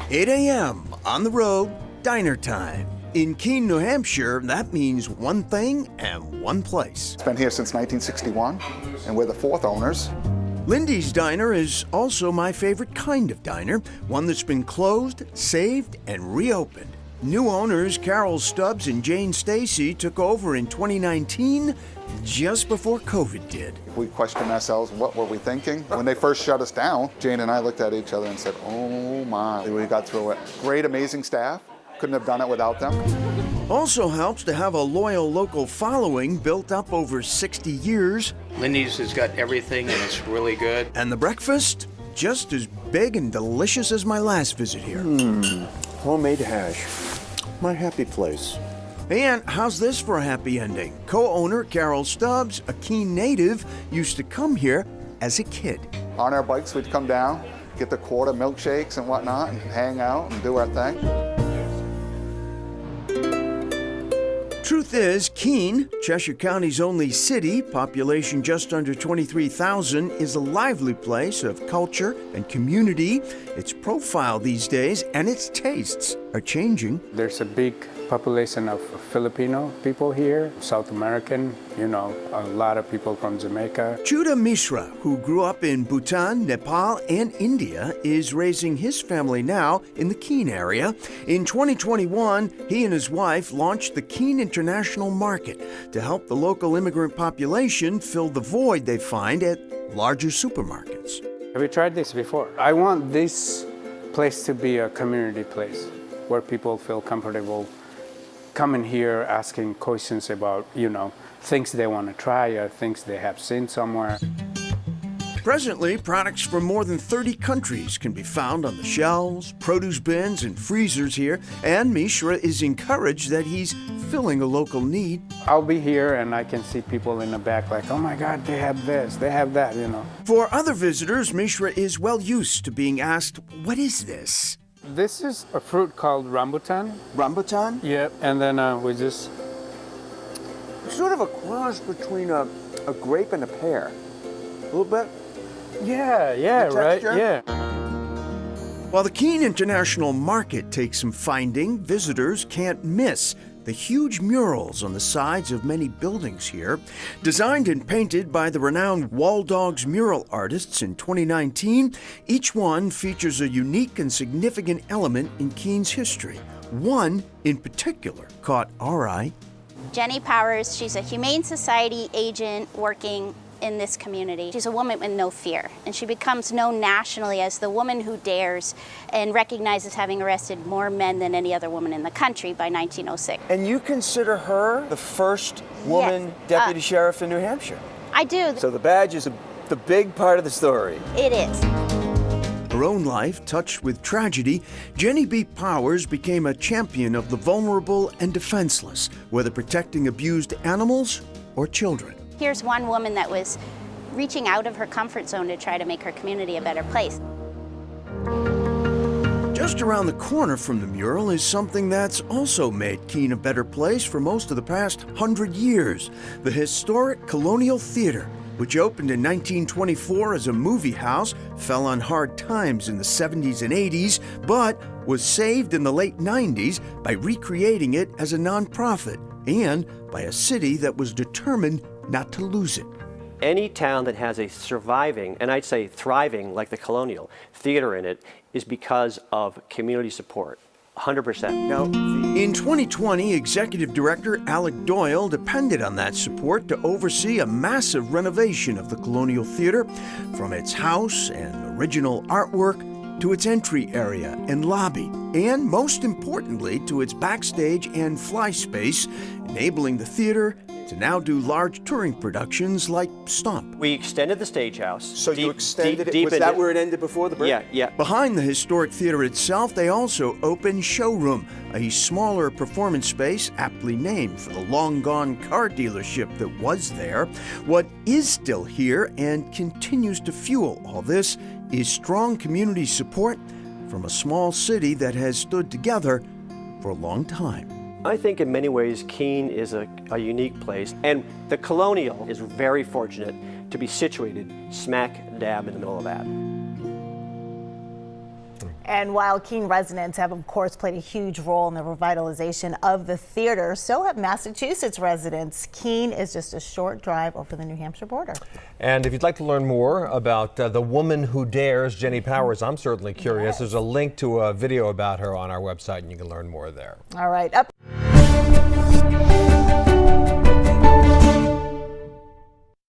8 a.m. on the road, diner time. In Keene, New Hampshire, that means one thing and one place. It's been here since 1961, and we're the fourth owners. Lindy's Diner is also my favorite kind of diner, one that's been closed, saved, and reopened. New owners Carol Stubbs and Jane Stacy took over in 2019, just before COVID did. We questioned ourselves, what were we thinking? When they first shut us down, Jane and I looked at each other and said, oh my, we got through it. Great, amazing staff. Couldn't have done it without them. Also helps to have a loyal local following built up over 60 years. Lindy's has got everything and it's really good. And the breakfast, just as big and delicious as my last visit here. Homemade hash. My happy place. And how's this for a happy ending? Co-owner Carol Stubbs, a Keene native, used to come here as a kid. On our bikes, we'd come down, get the quarter milkshakes and whatnot, and hang out and do our thing. Truth is, Keene, Cheshire County's only city, population just under 23,000, is a lively place of culture and community. Its profile these days and its tastes are changing. There's a big population of Filipino people here, South American, a lot of people from Jamaica. Chuda Mishra, who grew up in Bhutan, Nepal, and India, is raising his family now in the Keene area. In 2021, he and his wife launched the Keene International Market to help the local immigrant population fill the void they find at larger supermarkets. Have you tried this before? I want this place to be a community place where people feel comfortable coming here asking questions about, things they want to try or things they have seen somewhere. Presently, products from more than 30 countries can be found on the shelves, produce bins, and freezers here, and Mishra is encouraged that he's filling a local need. I'll be here and I can see people in the back like, oh my God, they have this, they have that, For other visitors, Mishra is well used to being asked, what is this? This is a fruit called rambutan. Rambutan? Yeah, and then we just... Sort of a cross between a grape and a pear. A little bit. Yeah, right, yeah. While the Keene International Market takes some finding, visitors can't miss the huge murals on the sides of many buildings here. Designed and painted by the renowned Waldogs mural artists in 2019, each one features a unique and significant element in Keene's history. One in particular caught our eye. Jenny Powers, she's a Humane Society agent working in this community. She's a woman with no fear, and she becomes known nationally as the woman who dares and recognizes having arrested more men than any other woman in the country by 1906. And you consider her the first woman deputy sheriff in New Hampshire? I do. So the badge is the big part of the story. It is. Her own life touched with tragedy, Jenny B. Powers became a champion of the vulnerable and defenseless, whether protecting abused animals or children. Here's one woman that was reaching out of her comfort zone to try to make her community a better place. Just around the corner from the mural is something that's also made Keene a better place for most of the past 100 years, the historic Colonial Theater, which opened in 1924 as a movie house, fell on hard times in the 70s and 80s, but was saved in the late 90s by recreating it as a nonprofit and by a city that was determined not to lose it. Any town that has a surviving, and I'd say thriving, like the Colonial Theater in it, is because of community support, 100%. Now, in 2020, Executive Director Alec Doyle depended on that support to oversee a massive renovation of the Colonial Theater, from its house and original artwork to its entry area and lobby, and most importantly, to its backstage and fly space, enabling the theater to now do large touring productions like Stomp. We extended the stage house. So you extended it? Was that where it ended before the break? Yeah. Behind the historic theater itself, they also opened Showroom, a smaller performance space aptly named for the long-gone car dealership that was there. What is still here and continues to fuel all this is strong community support from a small city that has stood together for a long time. I think in many ways Keene is a unique place, and the Colonial is very fortunate to be situated smack dab in the middle of that. And while Keene residents have, of course, played a huge role in the revitalization of the theater, so have Massachusetts residents. Keene is just a short drive over the New Hampshire border. And if you'd like to learn more about the woman who dares, Jenny Powers, I'm certainly curious. Yes. There's a link to a video about her on our website, and you can learn more there. All right, up.